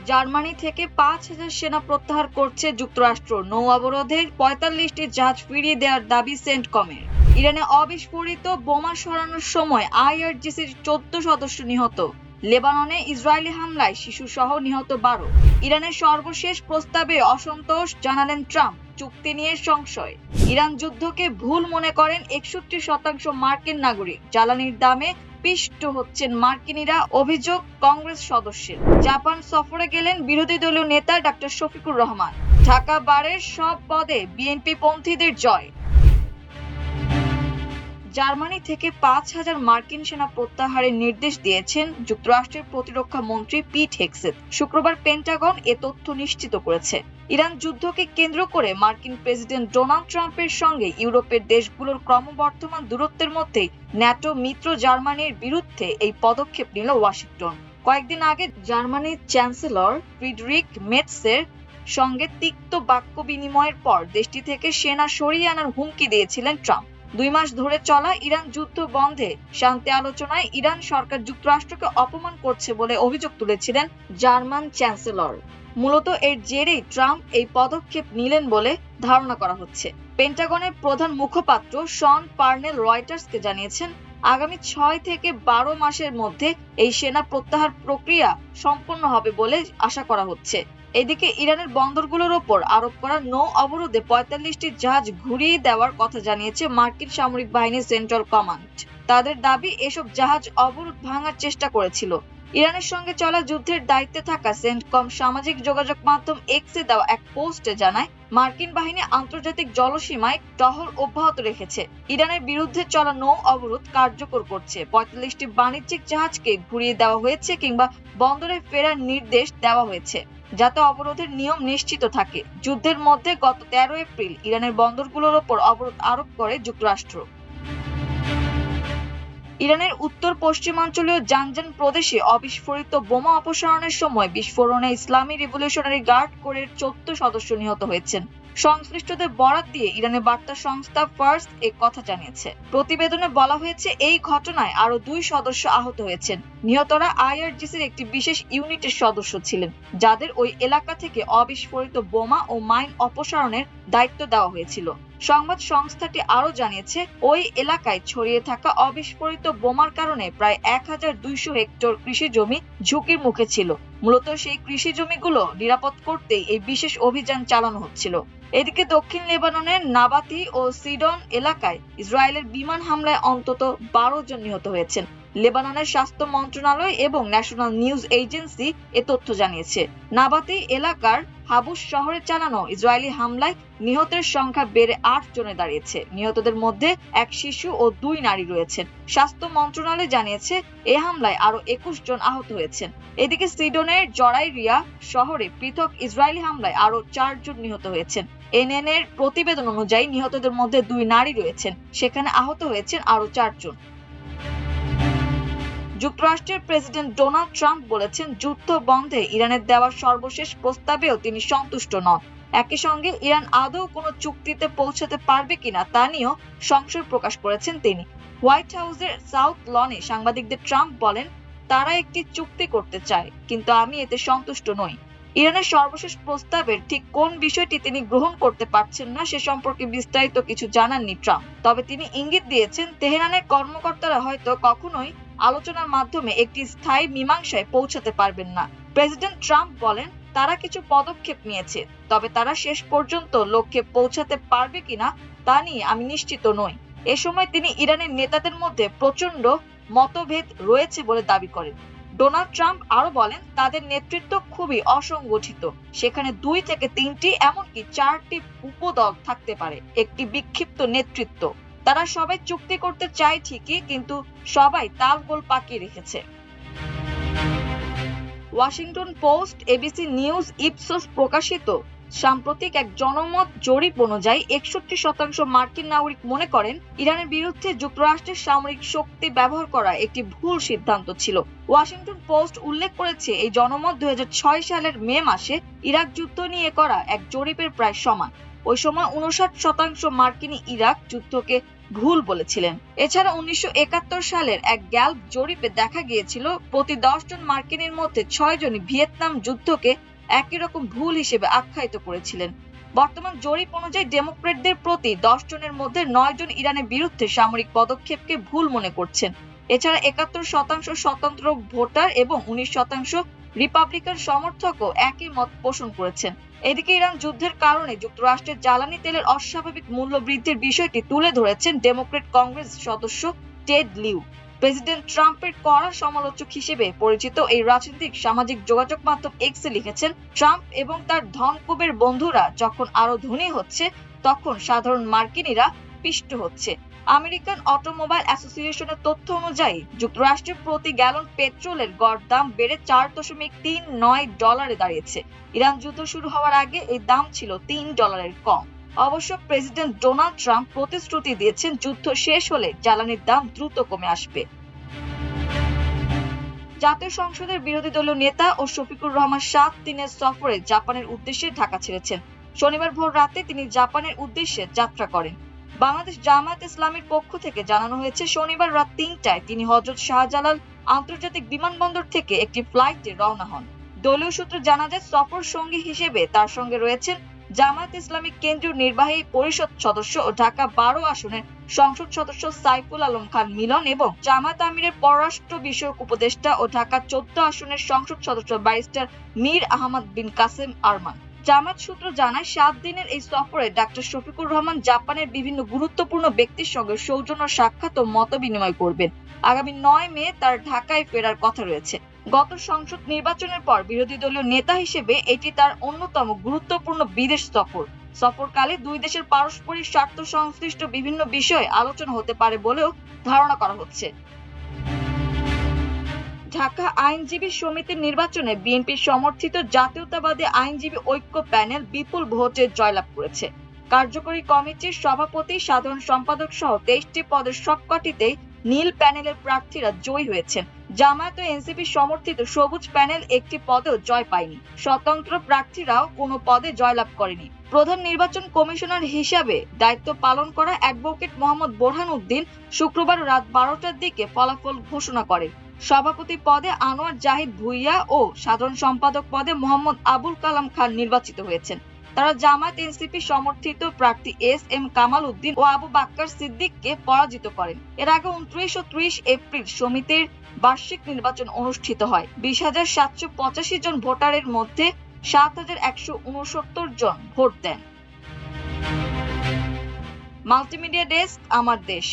Germany থেকে ৫,০০০ সেনা প্রত্যাহার করছে যুক্তরাষ্ট্র। নৌ অবরোধের ৪৫টি জাহাজ ফিরিয়ে দেওয়ার দাবি সেন্টকমের। ইরানে অবিস্ফোরিত বোমা সরানোর সময় আইআরজিসির ১৪ সদস্য নিহত। লেবাননে ইসরায়েলি হামলায় শিশুসহ নিহত ১২। ইরানের সর্বশেষ প্রস্তাবে অসন্তোষ জানালেন ট্রাম্প, চুক্তি নিয়ে সংশয়। ইরান যুদ্ধকে ভুল মনে করেন ৬১% মার্কিন নাগরিক। জ্বালানির দামে পিষ্ট হচ্ছেন মার্কিনিরা, অভিযোগ কংগ্রেস সদস্যের। জাপান সফরে গেলেন বিরোধী দলীয় নেতা ডক্টর শফিকুর রহমান। ঢাকা বারের সব পদে বিএনপি পন্থীদের জয়। জার্মানি থেকে ৫,০০০ মার্কিন সেনা প্রত্যাহারের নির্দেশ দিয়েছেন যুক্তরাষ্ট্রের প্রতিরক্ষা মন্ত্রী পিট হেগসেথ। শুক্রবার পেন্টাগন এ তথ্য নিশ্চিত করেছে। ইরান যুদ্ধকে কেন্দ্র করে মার্কিন প্রেসিডেন্ট ডোনাল্ড ট্রাম্পের সঙ্গে ইউরোপের দেশগুলোর ক্রমবর্ধমান দূরত্বের মধ্যেই ন্যাটো মিত্র জার্মানির বিরুদ্ধে এই পদক্ষেপ নিল ওয়াশিংটন। কয়েকদিন আগে জার্মানির চ্যান্সেলর ফ্রিডরিখ মেটসের সঙ্গে তিক্ত বাক্য বিনিময়ের পর দেশটি থেকে সেনা সরিয়ে আনার হুমকি দিয়েছিলেন ট্রাম্প। ২ মাস ধরে চলা ইরান যুদ্ধ বন্ধে শান্তি আলোচনায় ইরান সরকার যুক্তরাষ্ট্রকে অপমান করছে বলে অভিযোগ তুলেছিলেন জার্মান চ্যান্সেলর। মূলত এর জেরেই ট্রাম্প এই পদক্ষেপ নিলেন বলে ধারণা করা হচ্ছে। পেন্টাগনের প্রধান মুখপাত্র শন পার্নেল রয়টার্সকে জানিয়েছেন, আগামী ৬ থেকে ১২ মাসের মধ্যে এই সেনা প্রত্যাহার প্রক্রিয়া সম্পন্ন হবে বলে আশা করা হচ্ছে। এদিকে ইরানের বন্দরগুলোর ওপর আরোপ করা নৌ অবরোধে ৪৫টি জাহাজ ঘুরিয়ে দেওয়ার কথা জানিয়েছে মার্কিন সামরিক বাহিনীর সেন্ট্রাল কমান্ড। তাদের দাবি, এসব জাহাজ অবরোধ ভাঙার চেষ্টা করেছিল। ইরানের সঙ্গে চলা যুদ্ধের দায়িত্বে থাকা সেন্টকম সামাজিক যোগাযোগ মাধ্যম এক্সে দেওয়া এক পোস্টে জানায়, মার্কিন বাহিনী আন্তর্জাতিক জলসীমায় টহল অব্যাহত রেখেছে। ইরানের বিরুদ্ধে চলা নৌ অবরোধ কার্যকর করছে। ৪৫টি বাণিজ্যিক জাহাজকে ঘুরিয়ে দেওয়া হয়েছে কিংবা বন্দরে ফেরার নির্দেশ দেওয়া হয়েছে, যাতে অবরোধের নিয়ম নিশ্চিত থাকে। যুদ্ধের মধ্যে গত ১৩ এপ্রিল ইরানের বন্দরগুলোর ওপর অবরোধ আরোপ করে যুক্তরাষ্ট্র। ইরানের উত্তর পশ্চিমাঞ্চলীয় জানজান প্রদেশে অবিস্ফোরিত বোমা অপসারণের সময় বিস্ফোরণে ইসলামী রিভলিউশনারি গার্ড কোরের ১৪ সদস্য নিহত হয়েছেন। সংশ্লিষ্টদের বরাত দিয়ে ইরানের বার্তা সংস্থা ফার্স এ কথা জানিয়েছে। প্রতিবেদনে বলা হয়েছে, এই ঘটনায় আরো ২ সদস্য আহত হয়েছেন। নিহতরা আইআরজিসির একটি বিশেষ ইউনিটের সদস্য ছিলেন, যাদের ওই এলাকা থেকে অবিস্ফোরিত বোমা ও মাইন অপসারণের দায়িত্ব দেওয়া হয়েছিল। সংবাদ সংস্থাটি আরো জানিয়েছে, ওই এলাকায় ছড়িয়ে থাকা অবিস্ফোরিত বোমার কারণে প্রায় ১,২০০ হেক্টর কৃষি জমি ঝুঁকির মুখে ছিল। মূলত সেই কৃষি জমিগুলো নিরাপদ করতেই এই বিশেষ অভিযান চালানো হচ্ছিল। এদিকে দক্ষিণ লেবাননের নাবাতি ও সিডন এলাকায় ইসরায়েলের বিমান হামলায় অন্তত ১২ জন নিহত হয়েছেন। লেবাননের স্বাস্থ্য মন্ত্রণালয় এবং ন্যাশনাল নিউজ এজেন্সি এ তথ্য জানিয়েছে। নাবাতি এলাকার হাবুস শহরে চালানো ইসরায়েলি হামলায় নিহতের সংখ্যা বেড়ে ৮ জনে দাঁড়িয়েছে। নিহতদের মধ্যে এক শিশু ও ২ নারী রয়েছেন। স্বাস্থ্য মন্ত্রণালয় জানিয়েছে, এ হামলায় আরো ২১ জন আহত হয়েছেন। এদিকে সিডনের জরাইরিয়া শহরে পৃথক ইসরায়েলি হামলায় আরো ৪ জন নিহত হয়েছেন। এনএন এর প্রতিবেদন অনুযায়ী নিহতদের মধ্যে ২ নারী রয়েছেন। সেখানে আহত হয়েছেন আরো ৪ জন। যুক্তরাষ্ট্রের প্রেসিডেন্ট ডোনাল্ড ট্রাম্প বলেছেন, যুদ্ধ বন্ধে ইরানের দেওয়া সর্বশেষ প্রস্তাবেও তিনি সন্তুষ্ট নন। একই সঙ্গে ইরান আদৌ কোনো চুক্তিতে পৌঁছাতে পারবে কিনা তা নিয়েও সংশয় প্রকাশ করেছেন তিনি। হোয়াইট হাউসের সাউথ লনে সাংবাদিকদের ট্রাম্প বলেন, তারা একটি চুক্তি করতে চায়, কিন্তু আমি এতে সন্তুষ্ট নই। ইরানের সর্বশেষ প্রস্তাবের ঠিক কোন বিষয়টি তিনি গ্রহণ করতে পারছেন না সে সম্পর্কে বিস্তারিত কিছু জানাননি ট্রাম্প। তবে তিনি ইঙ্গিত দিয়েছেন, তেহরানের কর্মকর্তারা হয়তো কখনোই আলোচনার মাধ্যমে একটি স্থায়ী মীমাংসায় পৌঁছাতে পারবেন না। প্রেসিডেন্ট ট্রাম্প বলেন, তারা কিছু পদক্ষেপ নিয়েছে, তবে তারা শেষ পর্যন্ত লক্ষ্যে পৌঁছাতে পারবে কিনা তা নিয়ে আমি নিশ্চিত নই। এ সময় তিনি ইরানের নেতাদের মধ্যে প্রচন্ড মতভেদ রয়েছে বলে দাবি করেন। ডোনাল্ড ট্রাম্প আরো বলেন, তাদের নেতৃত্ব খুবই অসংগঠিত। সেখানে ২ থেকে ৩টি এমনকি ৪টি উপদল থাকতে পারে, একটি বিক্ষিপ্ত নেতৃত্ব। তারা সবাই চুক্তি করতে চায় ঠিকই, কিন্তু সবাই তালগোল পাকিয়ে রেখেছে। Washington post, ABC news, Ipsos প্রকাশিত সাম্প্রতিক এক জনমত জরিপ অনুযায়ী ৬১% মার্কিন নাগরিক মনে করেন ইরানের বিরুদ্ধে যুক্তরাষ্ট্রের সামরিক শক্তি ব্যবহার করা একটি ভুল সিদ্ধান্ত ছিল। ওয়াশিংটন পোস্ট উল্লেখ করেছে, এই জনমত ২০০৬ সালের মে মাসে ইরাক যুদ্ধ নিয়ে করা এক জরিপের প্রায় সমান। ওই সময় ৫৯% মার্কিনী ইরাক যুদ্ধকে ভুল বলেছিলেন। এছাড়া 1971 সালের এক গ্যালপ জরিপে দেখা গিয়েছিল প্রতি 10 জন মার্কিনের মধ্যে 6 জনই ভিয়েতনাম যুদ্ধকে একই রকম ভুল হিসেবে আখ্যায়িত করেছিলেন। বর্তমান জরিপ অনুযায়ী ডেমোক্রেটদের প্রতি 10 জনের মধ্যে 9 জন ইরানের বিরুদ্ধে সামরিক পদক্ষেপকে ভুল মনে করছেন। এছাড়া 71% স্বতন্ত্র ভোটার এবং 19% রিপাবলিকান সমর্থকও একই মত পোষণ করেছেন। এদিকে ইরান যুদ্ধের কারণে যুক্তরাষ্ট্রের জ্বালানি তেলের অস্বাভাবিক মূল্য বৃদ্ধির বিষয়টি তুলে ধরেছেন ডেমোক্রেট কংগ্রেস সদস্য টেড লিউ। প্রেসিডেন্ট ট্রাম্পের কড়া সমালোচক হিসেবে পরিচিত এই রাজনৈতিক সামাজিক যোগাযোগ মাধ্যম এক্সে লিখেছেন, ট্রাম্প এবং তার ধনকুবের বন্ধুরা যখন আরো ধনী হচ্ছে তখন সাধারণ মার্কিনীরা পিষ্ট হচ্ছে। আমেরিকান অটোমোবাইল অ্যাসোসিয়েশনের তথ্য অনুযায়ী যুক্তরাষ্ট্রে প্রতি গ্যালন পেট্রোলের গড় দাম বেড়ে $4.39 দাঁড়িয়েছে। ইরান যুদ্ধ শুরু হওয়ার আগে এই দাম ছিল $3 কম। অবশ্য প্রেসিডেন্ট ডোনাল্ড ট্রাম্প প্রতিশ্রুতি দিয়েছেন যুদ্ধ শেষ হলে জ্বালানির দাম দ্রুত কমে আসবে। জাতীয় সংসদের বিরোধী দলীয় নেতা ও শফিকুর রহমান 7 দিনের সফরে জাপানের উদ্দেশ্যে ঢাকা ছেড়েছেন। শনিবার ভোর রাতে তিনি জাপানের উদ্দেশ্যে যাত্রা করেন। বাংলাদেশ জামায়াত ইসলামীর পক্ষ থেকে জানানো হয়েছে, শনিবার রাত 3টায় তিনি হযরত শাহজালাল আন্তর্জাতিক বিমানবন্দর থেকে একটি ফ্লাইটে রওনা হন। দলীয় সূত্রে জানা যায়, সফর সঙ্গী হিসেবে তার সঙ্গে রয়েছেন জামায়াত ইসলামী কেন্দ্রীয় নির্বাহী পরিষদ সদস্য ও ঢাকা 12 আসনের সংসদ সদস্য সাইফুল আলম খান মিলন এবং জামায়াত আমিরের পররাষ্ট্র বিষয়ক উপদেষ্টা ও ঢাকা 14 আসনের সংসদ সদস্য ব্যারিস্টার মীর আহমদ বিন কাসেম আরমান। জামায়াত সূত্র জানায়, 7 দিনের এই সফরে ডাক্তার শফিকুর রহমান জাপানের বিভিন্ন গুরুত্বপূর্ণ ব্যক্তির সঙ্গে সৌজন্য সাক্ষাৎ ও মতবিনিময় করবেন। আগামী 9 মে তার ঢাকায় ফেরার কথা রয়েছে। গত সংসদ নির্বাচনের পর বিরোধী দলীয় নেতা হিসেবে এটি তার অন্যতম গুরুত্বপূর্ণ বিদেশ সফর। সফরকালে দুই দেশের পারস্পরিক স্বার্থ সংশ্লিষ্ট বিভিন্ন বিষয়ে আলোচনা হতে পারে বলেও ধারণা করা হচ্ছে। ঢাকা আইনজীবী সমিতির নির্বাচনে বিএনপির সমর্থিত জাতীয়তাবাদী আইনজীবী ঐক্য প্যানেল বিপুল ভোটে জয়লাভ করেছে। কার্যকরী কমিটির সভাপতি, সাধারণ সম্পাদক সহ 23টি পদের সবকটিতেই নীল প্যানেলের প্রার্থীরা জয়ী হয়েছেন। জামায়াত ও এনসিপি সমর্থিত সবুজ প্যানেল একটি পদেও জয় পায়নি। স্বতন্ত্র প্রার্থীরাও কোনো পদে জয়লাভ করেনি। প্রধান নির্বাচন কমিশনার হিসাবে দায়িত্ব পালন করা অ্যাডভোকেট মোহাম্মদ বোরহান উদ্দিন শুক্রবার রাত 12টার দিকে ফলাফল ঘোষণা করেন। সভাপতি পদে আনোয়ার জাহিদ ভুইয়া ও সাধারণ সম্পাদক পদে মোহাম্মদ আবুল কালাম খান নির্বাচিত হয়েছেন। তারা জামায়াত এনসিপি সমর্থিত প্রার্থী এস.এম. কামাল উদ্দিন ও আবু বাক্কার সিদ্দিককে পরাজিত করেন। এর আগে 29 ও 30 এপ্রিল সমিতির বার্ষিক নির্বাচন অনুষ্ঠিত হয়। 20,785 জন ভোটারের মধ্যে 7,169 জন ভোট দেন। মাল্টিমিডিয়া ডেস্ক, আমার দেশ।